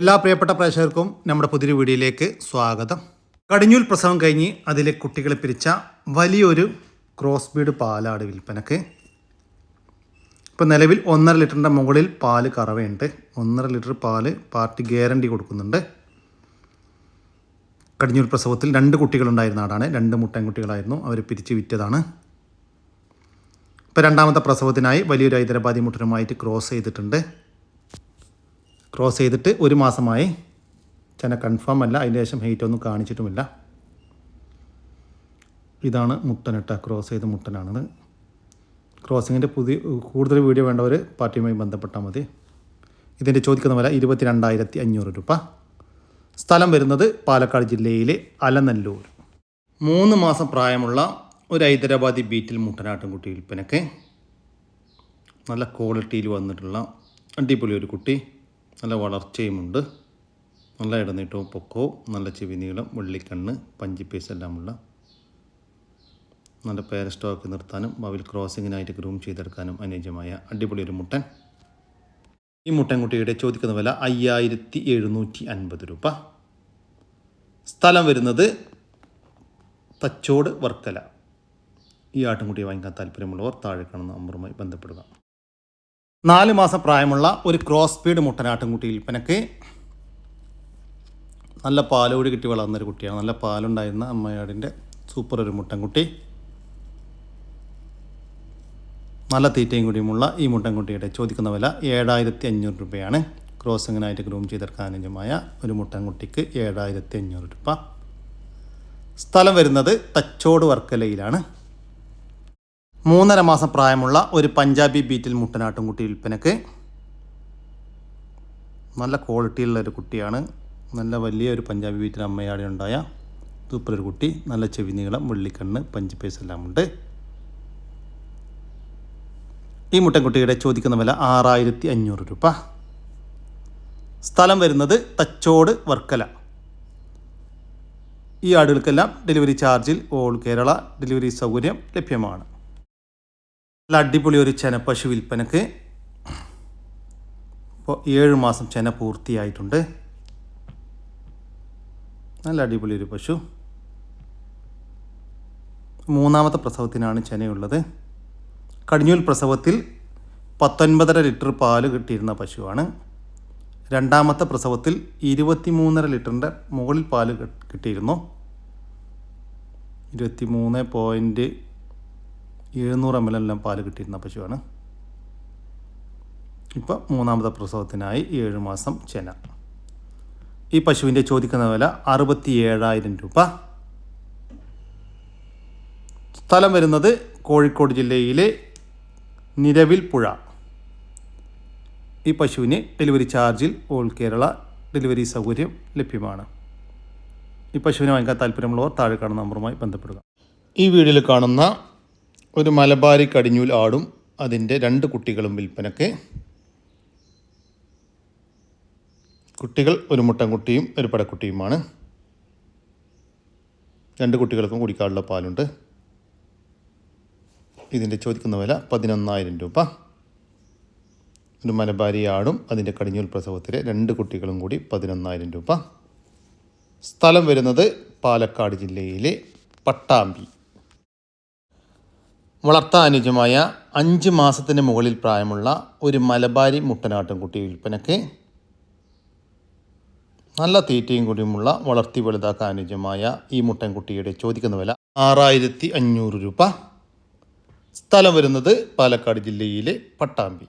എല്ലാ പ്രിയപ്പെട്ട പ്രേക്ഷകർക്കും നമ്മുടെ പുതിയൊരു വീഡിയോയിലേക്ക് സ്വാഗതം. കടിഞ്ഞൂൽ പ്രസവം കഴിഞ്ഞ് അതിലെ കുട്ടികളെ പിരിച്ച വലിയൊരു ക്രോസ് ബീഡ് പാലാണ് വിൽപ്പനക്ക്. ഇപ്പോൾ നിലവിൽ 1.5 ലിറ്ററിൻ്റെ മുകളിൽ പാല് കറവയുണ്ട്. 1.5 ലിറ്റർ പാല് പാർട്ടി ഗ്യാരണ്ടി കൊടുക്കുന്നുണ്ട്. കടിഞ്ഞൂൽ പ്രസവത്തിൽ 2 കുട്ടികളുണ്ടായിരുന്ന ആടാണ്. 2 മുട്ടൻകുട്ടികളായിരുന്നു. അവർ പിരിച്ച് വിറ്റതാണ്. ഇപ്പോൾ രണ്ടാമത്തെ പ്രസവത്തിനായി വലിയൊരു ഹൈദരാബാദി മുട്ടനുമായിട്ട് ക്രോസ് ചെയ്തിട്ടുണ്ട്. ക്രോസ് ചെയ്തിട്ട് 1 മാസമായി. ചെന കൺഫേം അല്ല, അതിന് ശേഷം ഹെയ്റ്റ് ഒന്നും കാണിച്ചിട്ടുമില്ല. ഇതാണ് മുട്ടനിട്ട ക്രോസ് ചെയ്ത മുട്ടനാണത്. ക്രോസിങ്ങിൻ്റെ കൂടുതൽ വീഡിയോ വേണ്ടവർ പാർട്ടിയുമായി ബന്ധപ്പെട്ടാൽ മതി. ഇതിൻ്റെ ചോദിക്കുന്ന വില 22,500 രൂപ. സ്ഥലം വരുന്നത് പാലക്കാട് ജില്ലയിലെ അലനല്ലൂർ. 3 മാസം പ്രായമുള്ള ഒരു ഹൈദരാബാദി ബീറ്റിൽ മുട്ടനാട്ടുംകുട്ടി വിൽപ്പനക്ക്. നല്ല ക്വാളിറ്റിയിൽ വന്നിട്ടുള്ള അടിപൊളി ഒരു കുട്ടി. നല്ല വളർച്ചയുമുണ്ട്. നല്ല ഇടനീട്ടവും പൊക്കവും, നല്ല ചെവി നീളം, വെള്ളിക്കണ്ണ്, പഞ്ചിപ്പേസ് എല്ലാമുള്ള നല്ല പേര സ്റ്റോക്ക് നിർത്താനും ഭാവിയിൽ ക്രോസിങ്ങിനായിട്ട് ഗ്രൂം ചെയ്തെടുക്കാനും അനുയോജ്യമായ അടിപൊളി ഒരു മുട്ടൻ. ഈ മുട്ടൻകുട്ടിയുടെ ചോദിക്കുന്ന വില 5,750 രൂപ. സ്ഥലം വരുന്നത് തച്ചോട് വർക്കല. ഈ ആട്ടുംകുട്ടിയെ വാങ്ങിക്കാൻ താല്പര്യമുള്ളവർ താഴെ കാണുന്ന നമ്പറുമായി ബന്ധപ്പെടുക. 4 മാസം പ്രായമുള്ള ഒരു ക്രോസ് ബീഡ് മുട്ടനാട്ടുംകുട്ടി വിൽപ്പനക്ക്. നല്ല പാലോട് കിട്ടി വളർന്നൊരു കുട്ടിയാണ്. നല്ല പാലുണ്ടായിരുന്ന അമ്മയാടിൻ്റെ സൂപ്പർ ഒരു മുട്ടൻകുട്ടി. നല്ല തീറ്റയും കൂടിയുമുള്ള ഈ മുട്ടൻകുട്ടിയുടെ ചോദിക്കുന്ന വില 7,500 രൂപയാണ്. ക്രോസിങ്ങിനായിട്ട് ഗ്രൂം ചെയ്തെടുക്കാൻ അനുയോജ്യമായ ഒരു മുട്ടൻകുട്ടിക്ക് 7,500 രൂപ. സ്ഥലം വരുന്നത് തച്ചോട് വർക്കലയിലാണ്. 3.5 മാസം പ്രായമുള്ള ഒരു പഞ്ചാബി ബീറ്റിൽ മുട്ടനാട്ടുംകുട്ടി വിൽപ്പനക്ക്. നല്ല ക്വാളിറ്റിയുള്ള ഒരു കുട്ടിയാണ്. നല്ല വലിയൊരു പഞ്ചാബി ബീറ്റിൽ അമ്മയാടെ ഉണ്ടായ സൂപ്പർ ഒരു കുട്ടി. നല്ല ചെവി നീളം, വെള്ളിക്കണ്ണ്, പഞ്ചിപ്പേസ് എല്ലാം ഉണ്ട്. ഈ മുട്ടൻകുട്ടിയുടെ ചോദിക്കുന്ന വില 6,500 രൂപ. സ്ഥലം വരുന്നത് തച്ചോട് വർക്കല. ഈ ആടുകൾക്കെല്ലാം ഡെലിവറി ചാർജിൽ ഓൾ കേരള ഡെലിവറി സൗകര്യം ലഭ്യമാണ്. നല്ല അടിപൊളി ഒരു ചെന പശു വിൽപ്പനക്ക്. ഇപ്പോൾ 7 മാസം ചെന പൂർത്തിയായിട്ടുണ്ട്. നല്ല അടിപൊളി ഒരു പശു. 3ാമത്തെ പ്രസവത്തിനാണ് ചെനയുള്ളത്. കടിഞ്ഞൂൽ പ്രസവത്തിൽ 19.5 ലിറ്റർ പാല് കിട്ടിയിരുന്ന പശുവാണ്. 2ാമത്തെ പ്രസവത്തിൽ 23.5 ലിറ്ററിൻ്റെ മുകളിൽ പാല് കിട്ടിയിരുന്നു. 23.700 ml എല്ലാം പാല് കിട്ടിയിരുന്ന പശുവാണ്. ഇപ്പോൾ 3ാമത്തെ പ്രസവത്തിനായി 7 മാസം ചെന. ഈ പശുവിൻ്റെ ചോദിക്കുന്ന വില 67,000 രൂപ. സ്ഥലം വരുന്നത് കോഴിക്കോട് ജില്ലയിലെ നിരവിൽ പുഴ. ഈ പശുവിന് ഡെലിവറി ചാർജിൽ ഓൾ കേരള ഡെലിവറി സൗകര്യം ലഭ്യമാണ്. ഈ പശുവിനെ വാങ്ങിക്കാൻ താല്പര്യമുള്ളവർ താഴെ കാണുന്ന നമ്പറുമായി ബന്ധപ്പെടുക. ഈ വീഡിയോയിൽ കാണുന്ന ഒരു മലബാരി കടിഞ്ഞൂൽ ആടും അതിൻ്റെ 2 കുട്ടികളും വിൽപ്പനക്ക്. കുട്ടികൾ ഒരു മുട്ടൻകുട്ടിയും ഒരു പടക്കുട്ടിയുമാണ്. 2 കുട്ടികൾക്കും കുടിക്കാനുള്ള പാലുണ്ട്. ഇതിൻ്റെ ചോദിക്കുന്ന വില 11,000 രൂപ. ഒരു മലബാരി ആടും അതിൻ്റെ കടിഞ്ഞൂൽ പ്രസവത്തിലെ 2 കുട്ടികളും കൂടി 11,000 രൂപ. സ്ഥലം വരുന്നത് പാലക്കാട് ജില്ലയിലെ പട്ടാമ്പി. വളർത്താൻ അനുയോജ്യമായ 5 മാസത്തിന് മുകളിൽ പ്രായമുള്ള ഒരു മലബാരി മുട്ടനാട്ടുംകുട്ടി വിൽപ്പനക്ക്. നല്ല തീറ്റയും കൂടിയുമുള്ള വളർത്തി വലുതാക്കാൻ അനുയോജ്യമായ ഈ മുട്ടൻകുട്ടിയുടെ ചോദിക്കുന്ന വില 6,500 രൂപ. സ്ഥലം വരുന്നത് പാലക്കാട് ജില്ലയിലെ പട്ടാമ്പി.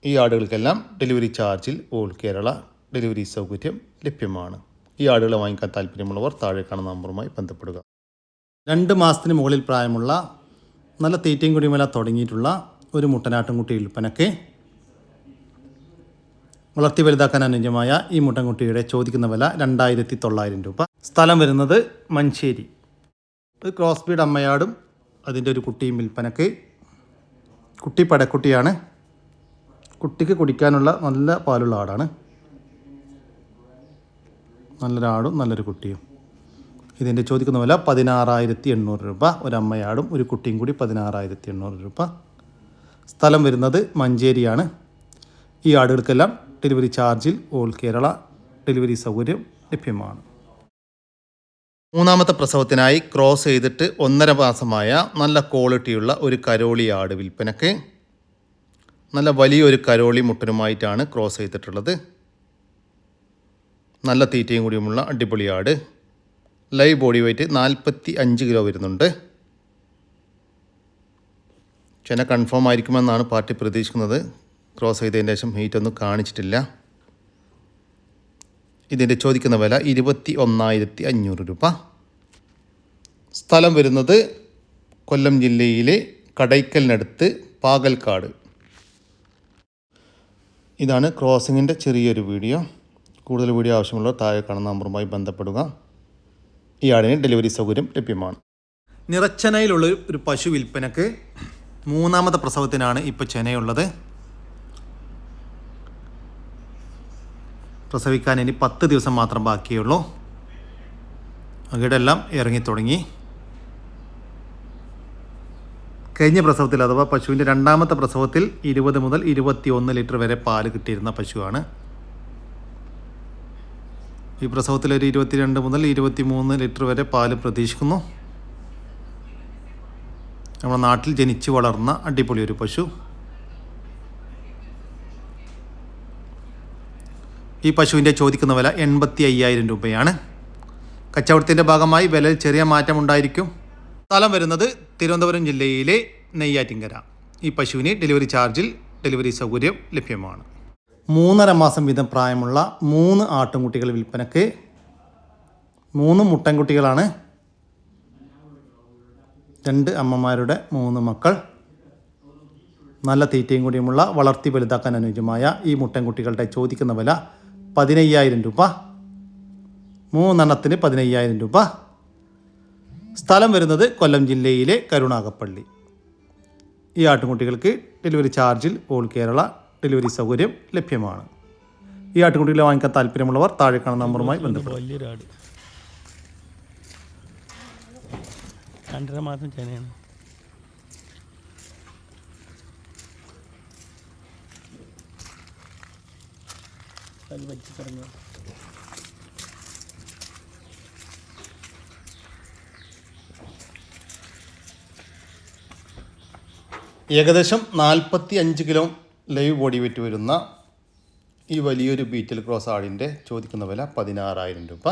ഈ ആടുകൾക്കെല്ലാം ഡെലിവറി ചാർജിൽ ഓൾ കേരള ഡെലിവറി സൗകര്യം ലഭ്യമാണ്. ഈ ആടുകളെ വാങ്ങിക്കാൻ താല്പര്യമുള്ളവർ താഴെ കാണുന്ന നമ്പറുമായി ബന്ധപ്പെടുക. 2 മാസത്തിന് മുകളിൽ പ്രായമുള്ള നല്ല തീറ്റയും കുടിയുമെല്ലാം തുടങ്ങിയിട്ടുള്ള ഒരു മുട്ടനാട്ടുംകുട്ടി വിൽപ്പനക്ക്. വളർത്തി വലുതാക്കാൻ അനുയോജ്യമായ ഈ മുട്ടൻകുട്ടിയുടെ ചോദിക്കുന്ന വില 2,900 രൂപ. സ്ഥലം വരുന്നത് മഞ്ചേരി. ഒരു ക്രോസ് ബീഡ് അമ്മയാടും അതിൻ്റെ ഒരു കുട്ടിയും വിൽപ്പനക്ക്. കുട്ടി പടക്കുട്ടിയാണ്. കുട്ടിക്ക് കുടിക്കാനുള്ള നല്ല പാലുള്ള ആടാണ്. നല്ലൊരാടും നല്ലൊരു കുട്ടിയും. ഇതിൻ്റെ ചോദിക്കുന്ന വില 16,800 രൂപ. ഒരമ്മയാടും ഒരു കുട്ടിയും കൂടി 16,800 രൂപ. സ്ഥലം വരുന്നത് മഞ്ചേരിയാണ്. ഈ ആടുകൾക്കെല്ലാം ഡെലിവറി ചാർജിൽ ഓൾ കേരള ഡെലിവറി സൗകര്യം ലഭ്യമാണ്. മൂന്നാമത്തെ പ്രസവത്തിനായി ക്രോസ് ചെയ്തിട്ട് 1.5 മാസമായ നല്ല ക്വാളിറ്റിയുള്ള ഒരു കരോളി ആട് വിൽപ്പനക്ക്. നല്ല വലിയൊരു കരോളി മുട്ടനുമായിട്ടാണ് ക്രോസ് ചെയ്തിട്ടുള്ളത്. നല്ല തീറ്റയും കൂടിയുമുള്ള അടിപൊളി ആട്. ലൈവ് ബോഡി വെയ്റ്റ് 45 കിലോ വരുന്നുണ്ട്. ചെന കൺഫേം ആയിരിക്കുമെന്നാണ് പാർട്ടി പ്രതീക്ഷിക്കുന്നത്. ക്രോസ് ചെയ്തതിന് ശേഷം ഹീറ്റൊന്നും കാണിച്ചിട്ടില്ല. ഇതിൻ്റെ ചോദിക്കുന്ന വില 21,500 രൂപ. സ്ഥലം വരുന്നത് കൊല്ലം ജില്ലയിലെ കടയ്ക്കലിനടുത്ത് പാകൽക്കാട്. ഇതാണ് ക്രോസിങ്ങിൻ്റെ ചെറിയൊരു വീഡിയോ. കൂടുതൽ വീഡിയോ ആവശ്യമുള്ളവർ താഴെ കാണുന്ന നമ്പറുമായി ബന്ധപ്പെടുക. ഈ ആടിന് ഡെലിവറി സൗകര്യം ലഭ്യമാണ്. നിറച്ചനയിലുള്ള ഒരു പശു വിൽപ്പനക്ക്. മൂന്നാമത്തെ പ്രസവത്തിനാണ് ഇപ്പോൾ ചെനയുള്ളത്. പ്രസവിക്കാൻ ഇനി 10 ദിവസം മാത്രം ബാക്കിയുള്ളൂ. അകിടെല്ലാം ഇറങ്ങിത്തുടങ്ങി. കഴിഞ്ഞ പ്രസവത്തിൽ അഥവാ പശുവിൻ്റെ രണ്ടാമത്തെ പ്രസവത്തിൽ 20 മുതൽ 21 ലിറ്റർ വരെ പാല് കിട്ടിയിരുന്ന പശുവാണ്. ഈ പ്രസവത്തിൽ ഒരു 22 മുതൽ 23 ലിറ്റർ വരെ പാല് പ്രതീക്ഷിക്കുന്നു. നമ്മുടെ നാട്ടിൽ ജനിച്ചു വളർന്ന അടിപൊളി ഒരു പശു. ഈ പശുവിൻ്റെ ചോദിക്കുന്ന വില 85,000 രൂപയാണ്. കച്ചവടത്തിൻ്റെ ഭാഗമായി വിലയിൽ ചെറിയ മാറ്റമുണ്ടായിരിക്കും. സ്ഥലം വരുന്നത് തിരുവനന്തപുരം ജില്ലയിലെ നെയ്യാറ്റിൻകര. ഈ പശുവിന് ഡെലിവറി ചാർജിൽ ഡെലിവറി സൗകര്യം ലഭ്യമാണ്. 3.5 മാസം വീതം പ്രായമുള്ള 3 ആട്ടുംകുട്ടികൾ വിൽപ്പനക്ക്. 3 മുട്ടൻകുട്ടികളാണ്. 2 അമ്മമാരുടെ 3 മക്കൾ. നല്ല തീറ്റയും കൂടിയുമുള്ള വളർത്തി വലുതാക്കാൻ അനുയോജ്യമായ ഈ മുട്ടൻകുട്ടികളുടെ ചോദിക്കുന്ന വില 15,000 രൂപ. 3 എണ്ണത്തിന് 15,000 രൂപ. സ്ഥലം വരുന്നത് കൊല്ലം ജില്ലയിലെ കരുണാകപ്പള്ളി. ഈ ആട്ടുംകുട്ടികൾക്ക് ഡെലിവറി ചാർജിൽ ഓൾ കേരള ഡെലിവറി സൗകര്യം ലഭ്യമാണ്. ഈ ആട്ടുംകുട്ടികളെ വാങ്ങിക്കാൻ താല്പര്യമുള്ളവർ താഴെ കാണുന്ന നമ്പറുമായി ബന്ധപ്പെടും. വലിയൊരാട് 2.5 മാസം ചെനയാണ്. അത് പറ്റിക്കറങ്ങുക. ഏകദേശം 45 കിലോ ലൈവ് ബോഡി വെയിറ്റ് വരുന്ന ഈ വലിയൊരു ബീറ്റൽ ക്രോസ് ആടിൻ്റെ ചോദിക്കുന്ന വില 16,000 രൂപ.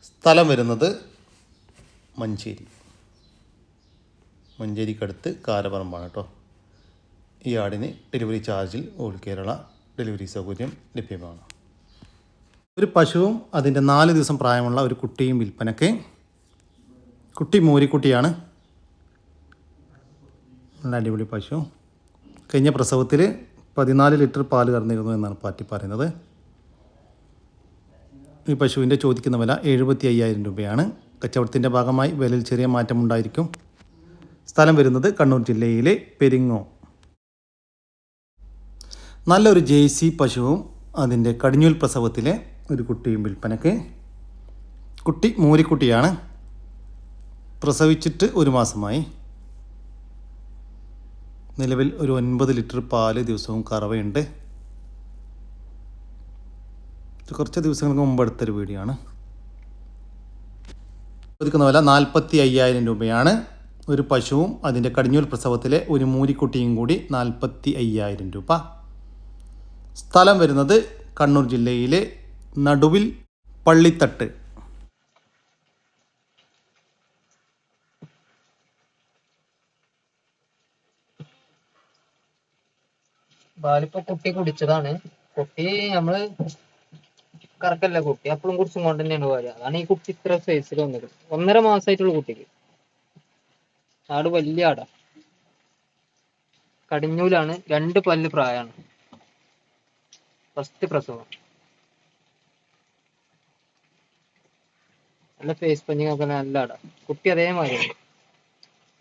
സ്ഥലം വരുന്നത് മഞ്ചേരിക്കടുത്ത് കാരപറമ്പാണ് കേട്ടോ. ഈ ആടിന് ഡെലിവറി ചാർജിൽ ഓൾ കേരള ഡെലിവറി സൗകര്യം ലഭ്യമാണ്. ഒരു പശുവും അതിൻ്റെ 4 ദിവസം പ്രായമുള്ള ഒരു കുട്ടിയും വിൽപ്പനയ്ക്ക്. കുട്ടി മൂരിക്കുട്ടിയാണ്. നല്ല അടിപൊളി പശു. കഴിഞ്ഞ പ്രസവത്തിൽ 14 ലിറ്റർ പാല് കറന്നിരുന്നു എന്നാണ് പാർട്ടി പറയുന്നത്. ഈ പശുവിൻ്റെ ചോദിക്കുന്ന വില 75,000 രൂപയാണ്. കച്ചവടത്തിൻ്റെ ഭാഗമായി വിലയിൽ ചെറിയ മാറ്റമുണ്ടായിരിക്കും. സ്ഥലം വരുന്നത് കണ്ണൂർ ജില്ലയിലെ പെരിങ്ങോ. നല്ലൊരു ജേഴ്സി പശുവും അതിൻ്റെ കടിഞ്ഞൂൽ പ്രസവത്തിലെ ഒരു കുട്ടിയും വിൽപ്പനയ്ക്ക്. കുട്ടി മൂരിക്കുട്ടിയാണ്. പ്രസവിച്ചിട്ട് 1 മാസമായി. നിലവിൽ ഒരു 9 ലിറ്റർ പാല് ദിവസവും കറവയുണ്ട്. കുറച്ച് ദിവസങ്ങൾക്ക് മുമ്പ് എടുത്തൊരു വീഡിയോ ആണ്. ചോദിക്കുന്ന വില 45,000 രൂപയാണ്. ഒരു പശുവും അതിൻ്റെ കടിഞ്ഞൂൽ പ്രസവത്തിലെ ഒരു മൂരിക്കുട്ടിയും കൂടി 45,000 രൂപ. സ്ഥലം വരുന്നത് കണ്ണൂർ ജില്ലയിലെ നടുവിൽ പള്ളിത്തട്ട്. പാലിപ്പോ കുട്ടി കുടിച്ചതാണ്. കുട്ടി നമ്മള് കറക്കല്ല, കുട്ടി അപ്പോഴും കുടിച്ചും കൊണ്ട് തന്നെയാണ് പാല്. അതാണ് ഈ കുട്ടി ഇത്ര സൈസിൽ വന്നത്. 1.5 മാസമായിട്ടുള്ള കുട്ടിക്ക്. ആട് വലിയ ആടാ. കടിഞ്ഞൂലാണ്. 2 പല്ല് പ്രായമാണ്. ഫസ്റ്റ് പ്രസവം. നല്ല ഫേസ് പഞ്ഞിങ് ഒക്കെ നല്ല ആടാ. കുട്ടി അതേമാതിരി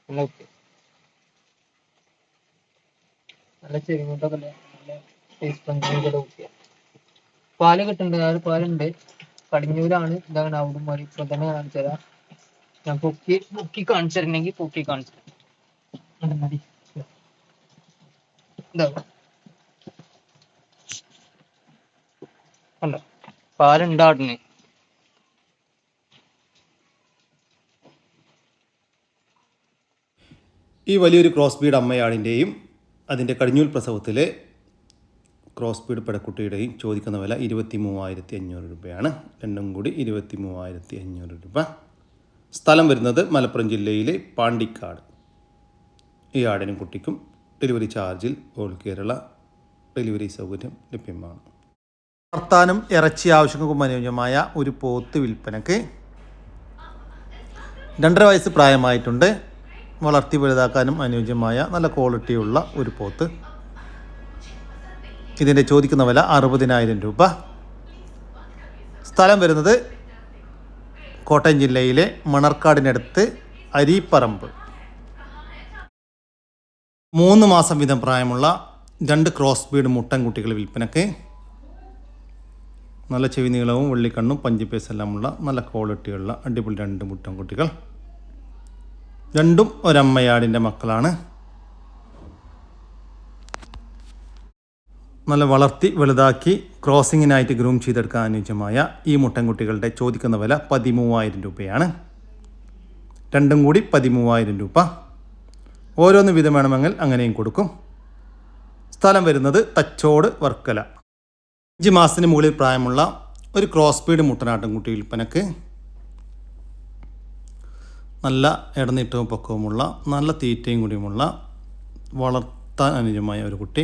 നല്ല കുട്ടി. നല്ല ചെവിമുട്ടൊക്കെ നല്ല ഫേസ് പഞ്ഞിങ് കുട്ടിയാണ്. പാല് കിട്ടുന്നുണ്ട്. ആ പാലുണ്ട്. കടിഞ്ഞൂലാണ്. ഇതാണ് അവിടെ മാറി. ഇപ്പൊ തന്നെ കാണിച്ചു തരാം. ഞാൻ പൊക്കി കാണിച്ചിട്ടുണ്ടെങ്കിൽ പൊക്കി കാണിച്ചു തരാം. ഇതാ കണ്ടോ പാലുണ്ടാടിന്. ഈ വലിയൊരു ക്രോസ് ബീഡ് അമ്മയാടിൻ്റെയും അതിൻ്റെ കടിഞ്ഞൂൽ പ്രസവത്തിലെ ക്രോസ് ബീഡ് പെടക്കുട്ടിയുടെയും ചോദിക്കുന്ന വില 23,500 രൂപയാണ്. രണ്ടും കൂടി 23,500 രൂപ. സ്ഥലം വരുന്നത് മലപ്പുറം ജില്ലയിലെ പാണ്ടിക്കാട്. ഈ ആടിനും കുട്ടിക്കും ഡെലിവറി ചാർജിൽ ഓൾ കേരള ഡെലിവറി സൗകര്യം ലഭ്യമാണ്. വളർത്താനും ഇറച്ചി ആവശ്യങ്ങൾക്കും അനുയോജ്യമായ ഒരു പോത്ത് വിൽപ്പനക്ക് 2.5 വയസ്സ് പ്രായമായിട്ടുണ്ട്. വളർത്തി വലുതാക്കാനും അനുയോജ്യമായ നല്ല ക്വാളിറ്റിയുള്ള ഒരു പോത്ത്. ഇതിൻ്റെ ചോദിക്കുന്ന വില 60,000 രൂപ. സ്ഥലം വരുന്നത് കോട്ടയം ജില്ലയിലെ മണർക്കാടിനടുത്ത് അരീപ്പറമ്പ്. 3 മാസം വീതം പ്രായമുള്ള 2 ക്രോസ് ബീഡ് മുട്ടൻകുട്ടികൾ വിൽപ്പനക്ക്. നല്ല ചെവി നീളവും വെള്ളിക്കണ്ണും പഞ്ചിപ്പേസ് എല്ലാമുള്ള നല്ല ക്വാളിറ്റിയുള്ള അടിപൊളി 2 മുട്ടൻകുട്ടികൾ. രണ്ടും ഒരമ്മയാടിൻ്റെ മക്കളാണ്. നല്ല വളർത്തി വലുതാക്കി ക്രോസിങ്ങിനായിട്ട് ഗ്രൂം ചെയ്തെടുക്കാൻ അനുയോജ്യമായ ഈ മുട്ടൻകുട്ടികളുടെ ചോദിക്കുന്ന വില 13,000 രൂപയാണ്. രണ്ടും കൂടി 13,000 രൂപ. ഓരോന്ന് വീതം വേണമെങ്കിൽ അങ്ങനെയും കൊടുക്കും. സ്ഥലം വരുന്നത് തച്ചോട് വർക്കല. 5 മാസത്തിന് മുകളിൽ പ്രായമുള്ള ഒരു ക്രോസ് ബീഡ് മുട്ടനാട്ടിൻകുട്ടി വിൽപ്പനക്ക്. നല്ല ഇടനീട്ടവും പൊക്കവുമുള്ള നല്ല തീറ്റയും കൂടിയുമുള്ള വളർത്താൻ അനുയോജ്യമായ ഒരു കുട്ടി.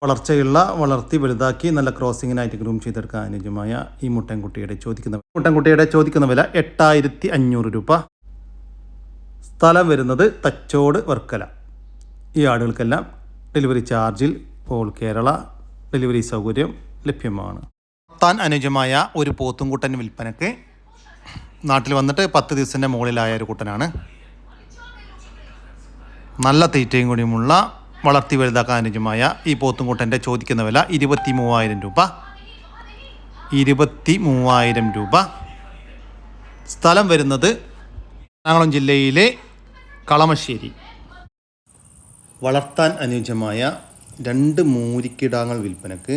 വളർച്ചയുള്ള വളർത്തി വലുതാക്കി നല്ല ക്രോസിങ്ങിനായിട്ട് ഗ്രൂം ചെയ്തെടുക്കാൻ അനുയോജ്യമായ ഈ മുട്ടൻകുട്ടിയുടെ ചോദിക്കുന്ന വില 8,500 രൂപ. സ്ഥലം വരുന്നത് തച്ചോട് വർക്കല. ഈ ആടുകൾക്കെല്ലാം ഡെലിവറി ചാർജിൽ ഓൾ കേരള ഡെലിവറി സൗകര്യം ലഭ്യമാണ്. വളർത്താൻ അനുയോജ്യമായ ഒരു പോത്തുംകുട്ടൻ വിൽപ്പനക്ക്. നാട്ടിൽ വന്നിട്ട് 10 ദിവസത്തിൻ്റെ മുകളിലായ ഒരു കുട്ടനാണ്. നല്ല തീറ്റയും കൂടിയുമുള്ള വളർത്തി വലുതാക്കാൻ അനുയോജ്യമായ ഈ പോത്തുംകുട്ടൻ്റെ ചോദിക്കുന്ന വില 23,000 രൂപ. 23,000 രൂപ. സ്ഥലം വരുന്നത് എറണാകുളം ജില്ലയിലെ കളമശ്ശേരി. വളർത്താൻ അനുയോജ്യമായ 2 മൂരിക്കിടാങ്ങൾ വിൽപ്പനക്ക്.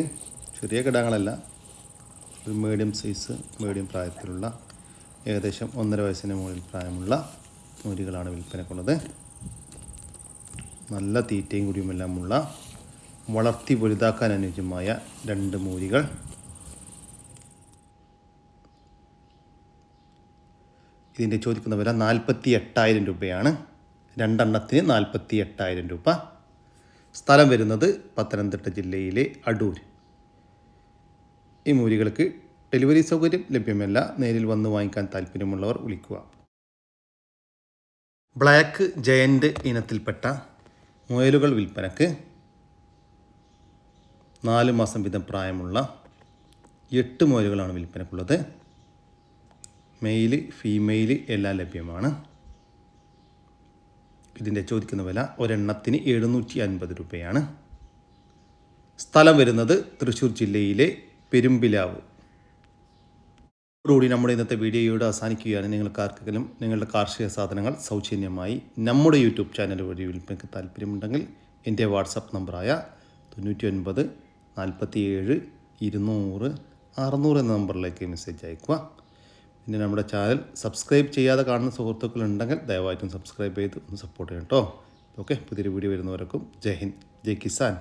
ചെറിയ കിടാങ്ങളല്ല, ഒരു മീഡിയം സൈസ് മീഡിയം പ്രായത്തിലുള്ള ഏകദേശം 1.5 വയസ്സിന് മുകളിൽ പ്രായമുള്ള മൂരികളാണ് വിൽപ്പനക്കുള്ളത്. നല്ല തീറ്റയും കൂടിയുമെല്ലാമുള്ള വളർത്തി വലുതാക്കാൻ അനുയോജ്യമായ 2 മൂരികൾ. ഇതിൻ്റെ ചോദിക്കുന്ന വില 48,000 രൂപയാണ്. 2 എണ്ണത്തിന് 48,000 രൂപ. സ്ഥലം വരുന്നത് പത്തനംതിട്ട ജില്ലയിലെ അടൂർ. ഈ മൂരികൾക്ക് ഡെലിവറി സൗകര്യം ലഭ്യമല്ല. നേരിൽ വന്ന് വാങ്ങിക്കാൻ താല്പര്യമുള്ളവർ വിളിക്കുക. ബ്ലാക്ക് ജയൻ്റ് ഇനത്തിൽപ്പെട്ട മുയലുകൾ വിൽപ്പനക്ക്. 4 മാസം വീതം പ്രായമുള്ള 8 മുയലുകളാണ് വിൽപ്പനക്കുള്ളത്. മെയിൽ ഫീമെയിൽ എല്ലാം ലഭ്യമാണ്. ഇതിൻ്റെ ചോദിക്കുന്ന വില ഒരെണ്ണത്തിന് 750 രൂപയാണ്. സ്ഥലം വരുന്നത് തൃശ്ശൂർ ജില്ലയിലെ പെരുമ്പിലാവ്. അതോടുകൂടി നമ്മുടെ ഇന്നത്തെ വീഡിയോയോട് അവസാനിക്കുകയാണ്. നിങ്ങൾക്ക് ആർക്കെങ്കിലും നിങ്ങളുടെ കാർഷിക സാധനങ്ങൾ സൗജന്യമായി നമ്മുടെ യൂട്യൂബ് ചാനൽ വഴി വിൽപ്പനയ്ക്ക് താല്പര്യമുണ്ടെങ്കിൽ എൻ്റെ വാട്സപ്പ് നമ്പറായ 99 47 200 600 എന്ന നമ്പറിലേക്ക് മെസ്സേജ് അയക്കുക. പിന്നെ നമ്മുടെ ചാനൽ സബ്സ്ക്രൈബ് ചെയ്യാതെ കാണുന്ന സുഹൃത്തുക്കളുണ്ടെങ്കിൽ ദയവായിട്ടും സബ്സ്ക്രൈബ് ചെയ്ത് ഒന്ന് സപ്പോർട്ട് ചെയ്യണം കേട്ടോ. ഓക്കെ, പുതിയൊരു വീഡിയോ വരുന്നവർക്കും ജയ് ഹിന്ദ്, ജയ് കിസാൻ.